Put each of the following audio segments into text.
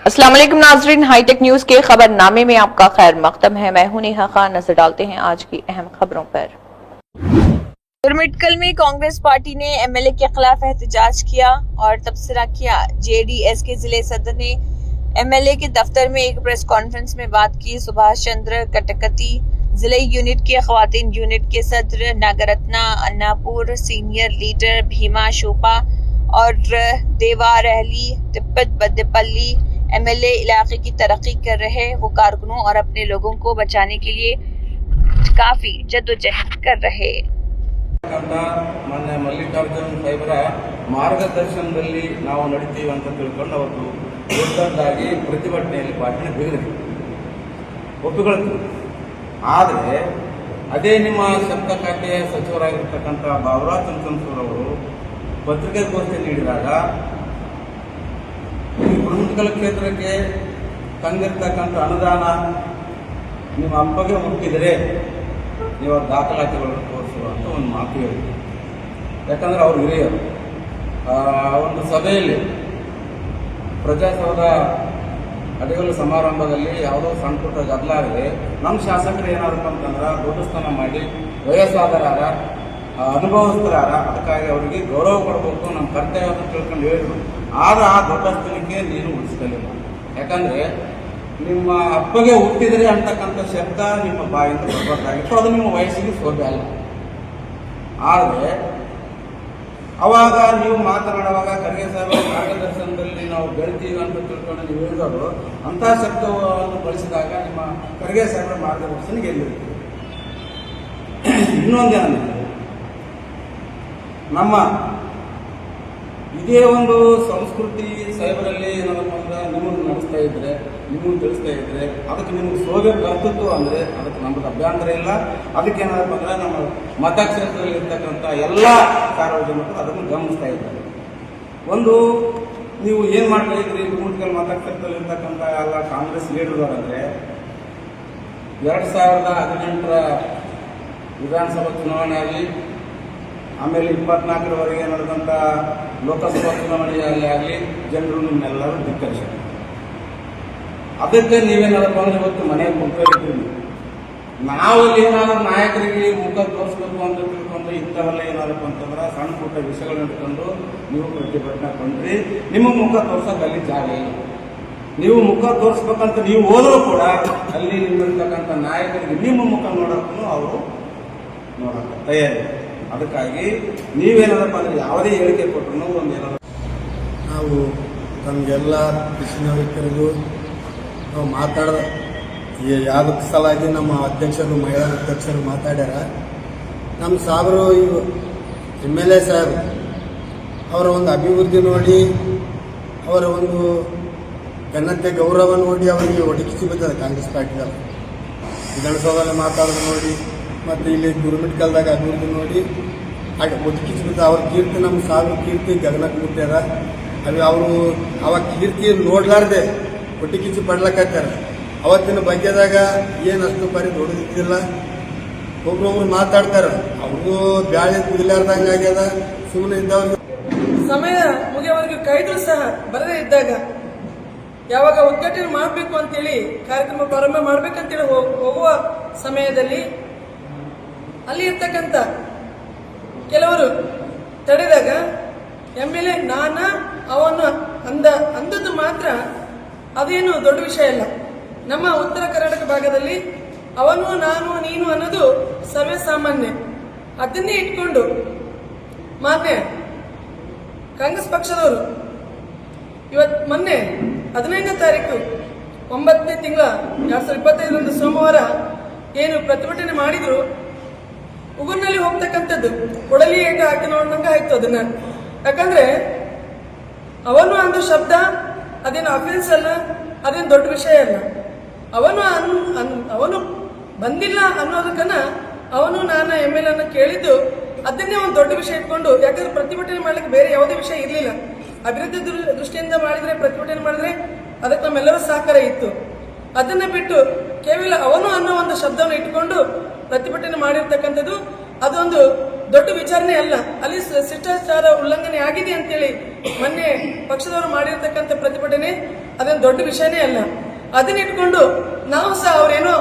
अस्सलाम वालेकुम नाजरीन, हाईटेक न्यूज के खबरनामे में आपका खैर मकदम है। मैं हूं नेहा खान। नजर डालते हैं आज की अहम खबरों पर। गुरमिटकल में कांग्रेस पार्टी ने एमएलए के खिलाफ एहतजाज किया और तबसरा किया। जेडीएस के जिले सदर ने एमएलए के दफ्तर में एक प्रेस कॉन्फ्रेंस में बात की। सुभाष चंद्र कटकती जिले यूनिट के खवातीन यूनिट के सदर नागरत्ना अन्नापुर, सीनियर लीडर भीमा शोपा और देवा रहली तिब्बत बद्देपल्ली एमएलए इलाके की तरक्की कर रहे वो कारकुनों और अपने लोगों को बचाने के लिए काफी जद्दोजहद कर रहे। मान्य मल्लिकार्जुन साहेबರ ಮಾರ್ಗದರ್ಶನದಲ್ಲಿ ನಾವು ನಡೀತೀವಿ ಅಂತ ತಿಳ್ಕೊಂಡು ಅವರು ದೊಡ್ಡದಾಗಿ ಪ್ರತಿಭಟನೆಯಲ್ಲಿ ಪಾಲ್ಗೊಳ್ಳಿ ಬಿಗಿದ್ರಿ ಒಪ್ಪಿಕೊಳ್ಳುತ್ತಾರೆ. ಆದರೆ ಅದೇ ನಿಮ್ಮ ಶಬ್ದ ಖಾತೆಯ ಸಚಿವರಾಗಿರ್ತಕ್ಕಂಥ ಬಾಬುರಾವ್ ಚಂದ್ರಸೂರ್ ಅವರು ಪತ್ರಿಕಾಗೋಷ್ಠಿ ನೀಡಿದಾಗ ಈ ಗುರುಮಿಟ್ಕಲ್ ಕ್ಷೇತ್ರಕ್ಕೆ ತಂದಿರತಕ್ಕಂಥ ಅನುದಾನ ನಿಮ್ಮ ಅಪ್ಪಗೆ ಮುಟ್ಟಿದರೆ ನೀವು ದಾಖಲಾತಿಗಳನ್ನು ತೋರಿಸುವಂಥ ಒಂದು ಮಾತು ಹೇಳಿದೆ. ಯಾಕಂದರೆ ಅವರು ಹಿರಿಯರು. ಒಂದು ಸಭೆಯಲ್ಲಿ ಪ್ರಜಾಸೌಧ ಅಡಿಗಲ್ಲು ಸಮಾರಂಭದಲ್ಲಿ ಯಾವುದೋ ಸಣ್ಣ ಪುಟ್ಟ ಗದ್ದಲಾಗಿದೆ. ನಮ್ಮ ಶಾಸಕರು ಏನಾದ್ರು ಅಂತಂದ್ರೆ ದೊಡ್ಡ ಸ್ಥಾನ ಮಾಡಿ ವಯಸ್ಸಾದರಾರ ಅನುಭವಸ್ಥರಾರ, ಅದಕ್ಕಾಗಿ ಅವರಿಗೆ ಗೌರವ ಕೊಡಬೇಕು, ನಮ್ಮ ಕರ್ತವ್ಯ ಅಂತ ತಿಳ್ಕೊಂಡು ಹೇಳಿದ್ರು. ಆದ್ರೆ ಆ ದೊಡ್ಡ ಸ್ಥಾನಕ್ಕೆ ನೀನು ಉಳಿಸ್ಕಲಿಲ್ಲ. ಯಾಕಂದರೆ ನಿಮ್ಮ ಅಪ್ಪಗೆ ಹುಟ್ಟಿದರೆ ಅಂತಕ್ಕಂಥ ಶಬ್ದ ನಿಮ್ಮ ಬಾಯಿಂದ ಬರಬೇಕಾಗಿತ್ತು. ಅದು ನಿಮ್ಮ ವಯಸ್ಸಿಗೆ ಶೋಭೆ ಅಲ್ಲ. ಆದರೆ ಅವಾಗ ನೀವು ಮಾತನಾಡುವಾಗ ಖರ್ಗೆ ಸಾಹೇಬರ ಮಾರ್ಗದರ್ಶನದಲ್ಲಿ ನಾವು ಬೆಳಿತೀವಿ ಅಂತ ತಿಳ್ಕೊಂಡು ನೀವು ಹೇಳಿದವರು ಅಂಥ ಶಬ್ದವನ್ನು ಬಳಸಿದಾಗ ನಿಮ್ಮ ಖರ್ಗೆ ಸಾಹೇಬರ ಮಾರ್ಗದರ್ಶನ ಗೆಲ್ಲಿರ್ತೀವಿ. ಇನ್ನೊಂದೇನಂದ್ರೆ ನಮ್ಮ ಇದೇ ಒಂದು ಸಂಸ್ಕೃತಿ ಸಾಹೇಬರಲ್ಲಿ ಏನಪ್ಪ ಅಂದ್ರೆ ನಿಮಗೆ ನಡೆಸ್ತಾ ಇದ್ರೆ, ನಿಮಗೆ ತಿಳಿಸ್ತಾ ಇದ್ರೆ ಅದಕ್ಕೆ ನಿಮಗೆ ಸೋಗೆ ಬರ್ತಿತ್ತು ಅಂದರೆ ಅದಕ್ಕೆ ನಮ್ಮದು ಅಭ್ಯಂತರ ಇಲ್ಲ. ಅದಕ್ಕೆ ಏನಪ್ಪ ಅಂದ್ರೆ ನಮ್ಮ ಮತಕ್ಷೇತ್ರದಲ್ಲಿ ಇರ್ತಕ್ಕಂಥ ಎಲ್ಲ ಸಾರ್ವಜನಿಕರು ಅದನ್ನು ಗಮನಿಸ್ತಾ ಇದ್ದಾರೆ. ಒಂದು ನೀವು ಏನು ಮಾಡ್ತಾ ಇದ್ರಿ, ಗುರುಮಿಟ್ಕಲ್ ಮತಕ್ಷೇತ್ರದಲ್ಲಿ ಇರ್ತಕ್ಕಂಥ ಎಲ್ಲ ಕಾಂಗ್ರೆಸ್ ಲೀಡರ್ಗಳಂದರೆ 2018ರ ವಿಧಾನಸಭಾ ಚುನಾವಣೆ ಆಗಲಿ, ಆಮೇಲೆ 24ರವರೆಗೆ ನಡೆದಂಥ ಲೋಕಸಭಾ ಚುನಾವಣೆಯಲ್ಲಿ ಆಗಲಿ ಜನರು ನಿಮ್ಮೆಲ್ಲರೂ ಧಿಕ್ಕರಿಸಿದ್ರು. ಅದಕ್ಕೆ ನೀವೇನಾದ್ರು ಅಂದ್ರೆ ಇವತ್ತು ಮನೆಗೆ ಮುಗ್ದಿರ್ತೀವಿ. ನಾವಲ್ಲಿ ಏನಾದ್ರು ನಾಯಕರಿಗೆ ಮುಖ ತೋರಿಸ್ಬೇಕು ಅಂತ ತಿಳ್ಕೊಂಡು ಇಂಥವೆಲ್ಲ ಏನಾದ್ರು ಅಂತಂದ್ರೆ ಸಣ್ಣ ಪುಟ್ಟ ವಿಷಯಗಳನ್ನ ಇಟ್ಕೊಂಡು ನೀವು ಪ್ರತಿಭಟನೆ ಬಂದ್ರಿ. ನಿಮಗೆ ಮುಖ ತೋರ್ಸೋಕೆ ಅಲ್ಲಿ ಜಾಗ ಇಲ್ಲ. ನೀವು ಮುಖ ತೋರಿಸ್ಬೇಕಂತ ನೀವು ಹೋದರೂ ಕೂಡ ಅಲ್ಲಿ ನಿಮ್ಮಿರ್ತಕ್ಕಂಥ ನಾಯಕರಿಗೆ ನಿಮ್ಮ ಮುಖ ನೋಡೋಕ್ಕೂ ಅವರು ನೋಡೋಕೆ ತಯಾರಿ. ಅದಕ್ಕಾಗಿ ನೀವೇನಾದಪ್ಪ ಅಂದರೆ ಯಾವುದೇ ಹೇಳಿಕೆ ಕೊಟ್ಟರು ಒಂದೇನಾದ್ರು ನಾವು ನಮಗೆಲ್ಲ ಕೃಷ್ಣರಿಗೂ ನಾವು ಮಾತಾಡೋ ಯಾವುದಕ್ಕೆ ಸಲಾಗಿ ನಮ್ಮ ಅಧ್ಯಕ್ಷರು, ಮಹಿಳಾ ಅಧ್ಯಕ್ಷರು ಮಾತಾಡ್ಯಾರ. ನಮ್ಮ ಸಾಹೇಬರು ಇವು MLA ಸಾಹೇಬರು ಅವರ ಒಂದು ಅಭಿವೃದ್ಧಿ ನೋಡಿ, ಅವರ ಒಂದು ಘನತೆ ಗೌರವ ನೋಡಿ ಅವರಿಗೆ ಒಡಗಿಸಿ ಬಿದ್ದದ ಕಾಂಗ್ರೆಸ್ ಪಾರ್ಟಿಗಳು. ವಿಧಾನಸೌಧದಲ್ಲಿ ಮಾತಾಡೋದು ನೋಡಿ ಮತ್ತು ಇಲ್ಲಿ ಗುರುಮಿಟ್ಕಲ್ದಾಗ ಅಭಿವೃದ್ಧಿ ನೋಡಿ ಒದಗಿಸಿ ಬಿದ್ದ ಅವ್ರ ಕೀರ್ತಿ, ನಮ್ಮ ಸಾಹೇಬ್ರ ಕೀರ್ತಿ ಗಗನಕ್ಕೆ ಮುಟ್ಟ್ಯಾರ. ಅದು ಅವರು ಅವಾಗ ಕೀರ್ತಿ ನೋಡ್ಲಾರ್ದೆ ಒಟ್ಟಿಕಿಚ್ಚು ಪಡ್ಲಕತ್ತಾರ. ಅವತ್ತಿನ ಬಗ್ಗೆದಾಗ ಏನಷ್ಟು ಪರಿ ದೊಡ್ಡದಿದ್ದಿಲ್ಲ. ಒಬ್ರೊಬ್ರು ಮಾತಾಡ್ತಾರ, ಅವ್ರಿಗೂ ಬ್ಯಾಳೆ ಕುದಿಲಾರ್ದಂಗೆ ಆಗ್ಯದ. ಸುಮ್ಮನೆ ಇದ್ದವ್ರಿಗೆ ಸಮಯ ಮುಗಿಯವರೆಗೂ ಕೈದ್ರು ಸಹ ಬರದೇ ಇದ್ದಾಗ ಯಾವಾಗ ಉದ್ಘಾಟನೆ ಮಾಡಬೇಕು ಅಂತೇಳಿ ಕಾರ್ಯಕ್ರಮ ಪ್ರಾರಂಭ ಮಾಡ್ಬೇಕಂತೇಳಿ ಹೋಗುವ ಸಮಯದಲ್ಲಿ ಅಲ್ಲಿ ಇರ್ತಕ್ಕಂಥ ಕೆಲವರು ತಡೆದಾಗ MLA ಅವನು ಅಂದದ್ದು ಮಾತ್ರ ಅದೇನು ದೊಡ್ಡ ವಿಷಯ ಇಲ್ಲ. ನಮ್ಮ ಉತ್ತರ ಕರ್ನಾಟಕ ಭಾಗದಲ್ಲಿ ಅವನು, ನಾನು, ನೀನು ಅನ್ನೋದು ಸರ್ವೇ ಸಾಮಾನ್ಯ. ಅದನ್ನೇ ಇಟ್ಕೊಂಡು ಮಾನ್ಯ ಕಾಂಗ್ರೆಸ್ ಪಕ್ಷದವರು ಮೊನ್ನೆ 15ನೇ ತಾರೀಕು 9ನೇ ತಿಂಗಳ 2025 ಸೋಮವಾರ ಏನು ಪ್ರತಿಭಟನೆ ಮಾಡಿದ್ರು, ಉಗುರಿನಲ್ಲಿ ಹೋಗ್ತಕ್ಕಂಥದ್ದು ಕೊಡಲಿ ಏಟ ಹಾಕಿ ನೋಡಿದಂಗೆ ಆಯ್ತು ಅದನ್ನ. ಯಾಕಂದ್ರೆ ಅವನು ಅಂದ ಶಬ್ದ ಅದೇನು ಅಫೆನ್ಸ್ ಅಲ್ಲ, ಅದೇನು ದೊಡ್ಡ ವಿಷಯ ಅಲ್ಲ. ಅವನು ಬಂದಿಲ್ಲ ಅನ್ನೋದಕ್ಕನ್ನ ಅವನು ನಾನು MLA ಅನ್ನ ಕೇಳಿದ್ದು ಅದನ್ನೇ ಒಂದು ದೊಡ್ಡ ವಿಷಯ ಇಟ್ಕೊಂಡು, ಯಾಕಂದ್ರೆ ಪ್ರತಿಭಟನೆ ಮಾಡ್ಲಿಕ್ಕೆ ಬೇರೆ ಯಾವುದೇ ವಿಷಯ ಇರಲಿಲ್ಲ. ಅಭಿವೃದ್ಧಿ ದೃಷ್ಟಿಯಿಂದ ಮಾಡಿದ್ರೆ, ಪ್ರತಿಭಟನೆ ಮಾಡಿದ್ರೆ ಅದಕ್ಕೆ ನಮ್ಮೆಲ್ಲರೂ ಸಹಕಾರ ಇತ್ತು. ಅದನ್ನ ಬಿಟ್ಟು ಕೇವಲ ಅವನು ಅನ್ನೋ ಒಂದು ಶಬ್ದವನ್ನು ಇಟ್ಕೊಂಡು ಪ್ರತಿಭಟನೆ ಮಾಡಿರ್ತಕ್ಕಂಥದ್ದು ಅದೊಂದು ದೊಡ್ಡ ವಿಚಾರಣೆ ಅಲ್ಲ. ಅಲ್ಲಿ ಶಿಷ್ಟಾಚಾರ ಉಲ್ಲಂಘನೆ ಆಗಿದೆ ಅಂತೇಳಿ ಮೊನ್ನೆ ಪಕ್ಷದವರು ಮಾಡಿರ್ತಕ್ಕಂಥ ಪ್ರತಿಭಟನೆ ಅದೇನು ದೊಡ್ಡ ವಿಷಯನೇ ಅಲ್ಲ. ಅದನ್ನ ಇಟ್ಕೊಂಡು ನಾವು ಸಹ ಅವ್ರೇನೋ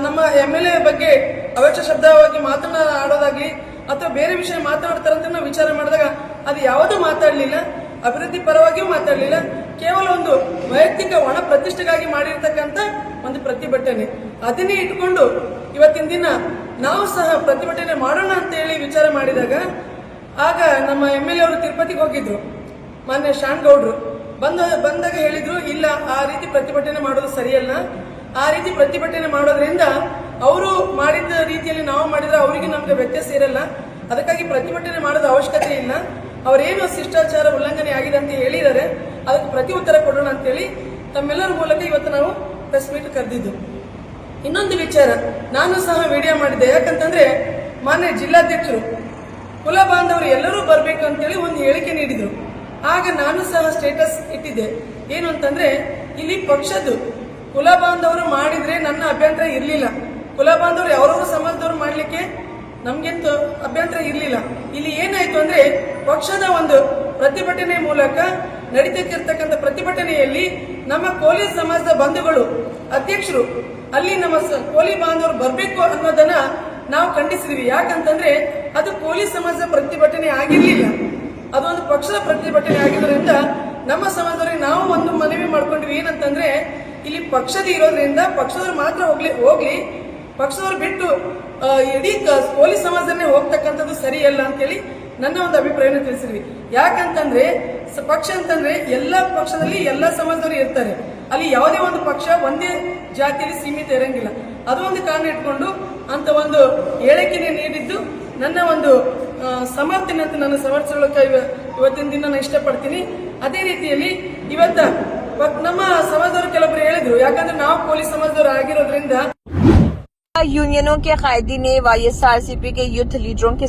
ನಮ್ಮ MLA ಬಗ್ಗೆ ಅವಾಚ್ಯ ಶಬ್ದವಾಗಿ ಮಾತನಾಡೋದಾಗ್ಲಿ ಅಥವಾ ಬೇರೆ ವಿಷಯ ಮಾತನಾಡ್ತಾರಂತ ನಾವು ವಿಚಾರ ಮಾಡಿದಾಗ ಅದು ಯಾವುದೂ ಮಾತಾಡಲಿಲ್ಲ. ಅಭಿವೃದ್ಧಿ ಪರವಾಗಿಯೂ ಮಾತಾಡಲಿಲ್ಲ. ಕೇವಲ ಒಂದು ವೈಯಕ್ತಿಕ ಒಣ ಪ್ರತಿಷ್ಠೆಗಾಗಿ ಮಾಡಿರ್ತಕ್ಕಂಥ ಒಂದು ಪ್ರತಿಭಟನೆ. ಅದನ್ನೇ ಇಟ್ಕೊಂಡು ಇವತ್ತಿನ ದಿನ ನಾವು ಸಹ ಪ್ರತಿಭಟನೆ ಮಾಡೋಣ ಅಂತ ಹೇಳಿ ವಿಚಾರ ಮಾಡಿದಾಗ ಆಗ ನಮ್ಮ MLA ಅವರು ತಿರುಪತಿಗೆ ಹೋಗಿದ್ರು, ಮಾನ್ಯ ಶಾನ್ಗೌಡ್ರು ಬಂದಾಗ ಹೇಳಿದ್ರು, ಇಲ್ಲ ಆ ರೀತಿ ಪ್ರತಿಭಟನೆ ಮಾಡೋದು ಸರಿಯಲ್ಲ, ಆ ರೀತಿ ಪ್ರತಿಭಟನೆ ಮಾಡೋದ್ರಿಂದ ಅವರು ಮಾಡಿದ ರೀತಿಯಲ್ಲಿ ನಾವು ಮಾಡಿದ್ರೆ ಅವರಿಗೆ ನಮ್ಗೆ ವ್ಯತ್ಯಾಸ ಇರಲ್ಲ, ಅದಕ್ಕಾಗಿ ಪ್ರತಿಭಟನೆ ಮಾಡೋದು ಅವಶ್ಯಕತೆ ಇಲ್ಲ, ಅವರೇನು ಶಿಷ್ಟಾಚಾರ ಉಲ್ಲಂಘನೆ ಆಗಿದೆ ಅಂತ ಹೇಳಿದ್ದಾರೆ ಅದಕ್ಕೆ ಪ್ರತಿ ಉತ್ತರ ಕೊಡೋಣ ಅಂತೇಳಿ ತಮ್ಮೆಲ್ಲರ ಮೂಲಕ ಇವತ್ತು ನಾವು ಪ್ರೆಸ್ ಮೀಟ್ ಕರೆದಿದ್ದು. ಇನ್ನೊಂದು ವಿಚಾರ, ನಾನು ಸಹ ವಿಡಿಯೋ ಮಾಡಿದ್ದೆ. ಯಾಕಂತಂದ್ರೆ ಮಾನ್ಯ ಜಿಲ್ಲಾಧ್ಯಕ್ಷರು ಕುಲ ಬಾಂಧವರು ಎಲ್ಲರೂ ಬರಬೇಕು ಅಂತೇಳಿ ಒಂದು ಹೇಳಿಕೆ ನೀಡಿದ್ರು. ಆಗ ನಾನು ಸಹ ಸ್ಟೇಟಸ್ ಇಟ್ಟಿದ್ದೆ, ಏನು ಅಂತಂದ್ರೆ ಇಲ್ಲಿ ಪಕ್ಷದ್ದು ಕುಲ ಬಾಂಧವರು ಮಾಡಿದ್ರೆ ನನ್ನ ಅಭ್ಯಂತರ ಇರಲಿಲ್ಲ. ಕುಲ ಬಾಂಧವರು ಯಾವ್ಯಾವ ಸಮಾಜದವರು ಮಾಡ್ಲಿಕ್ಕೆ ನಮ್ಗೆಂತೂ ಅಭ್ಯಂತರ ಇರಲಿಲ್ಲ. ಇಲ್ಲಿ ಏನಾಯ್ತು ಅಂದ್ರೆ ಪಕ್ಷದ ಒಂದು ಪ್ರತಿಭಟನೆ ಮೂಲಕ ನಡೀತಿರ್ತಕ್ಕಂಥ ಪ್ರತಿಭಟನೆಯಲ್ಲಿ ನಮ್ಮ ಕೋಲಿ ಸಮಾಜದ ಬಂಧುಗಳು ಅಧ್ಯಕ್ಷರು ಅಲ್ಲಿ ನಮ್ಮ ಕೋಲಿ ಬಾಂಧವರು ಬರಬೇಕು ಅನ್ನೋದನ್ನ ನಾವು ಖಂಡಿಸಿದ್ವಿ. ಯಾಕಂತಂದ್ರೆ ಅದು ಕೋಲಿ ಸಮಾಜದ ಪ್ರತಿಭಟನೆ ಆಗಿರ್ಲಿಲ್ಲ, ಅದೊಂದು ಪಕ್ಷದ ಪ್ರತಿಭಟನೆ ಆಗಿರೋದ್ರಿಂದ ನಮ್ಮ ಸಮಾಜದವರಿಗೆ ನಾವು ಒಂದು ಮನವಿ ಮಾಡ್ಕೊಂಡ್ವಿ. ಏನಂತಂದ್ರೆ ಇಲ್ಲಿ ಪಕ್ಷದ ಇರೋದ್ರಿಂದ ಪಕ್ಷದವ್ರು ಮಾತ್ರ ಹೋಗ್ಲಿ ಪಕ್ಷದವ್ರು ಬಿಟ್ಟು ಇಡೀ ಕೋಲಿ ಸಮಾಜದನ್ನೇ ಹೋಗ್ತಕ್ಕಂಥದ್ದು ಸರಿಯಲ್ಲ ಅಂತೇಳಿ ನನ್ನ ಒಂದು ಅಭಿಪ್ರಾಯನ ತಿಳಿಸಿದ್ವಿ. ಯಾಕಂತಂದ್ರೆ ಪಕ್ಷ ಅಂತಂದ್ರೆ ಎಲ್ಲ ಪಕ್ಷದಲ್ಲಿ ಎಲ್ಲ ಸಮಾಜದವರು ಇರ್ತಾರೆ, ಅಲ್ಲಿ ಯಾವುದೇ ಒಂದು ಪಕ್ಷ ಒಂದೇ ಜಾತಿಯಲ್ಲಿ ಸೀಮಿತ ಇರಂಗಿಲ್ಲ. ಅದು ಒಂದು ಕಾರಣ ಇಟ್ಕೊಂಡು ಅಂತ ಒಂದು ಹೇಳಿಕೆನೆ ನೀಡಿದ್ದು ನನ್ನ ಒಂದು ಸಮರ್ಥನೆ ಅಂತ ನನ್ನ ಸಮರ್ಥಿಸೋಕೆ ಇವತ್ತಿನ ದಿನ ನಾನು ಇಷ್ಟಪಡ್ತೀನಿ. ಅದೇ ರೀತಿಯಲ್ಲಿ ಇವತ್ತ ನಮ್ಮ ಸಮಾಜದವರು ಕೆಲವೊಬ್ರು ಹೇಳಿದ್ರು, ಯಾಕಂದ್ರೆ ನಾವು ಕೋಲಿ ಸಮಾಜದವರು ಆಗಿರೋದ್ರಿಂದ यूनियनों के कायदीन ने YSRCP के यूथ लीडरों के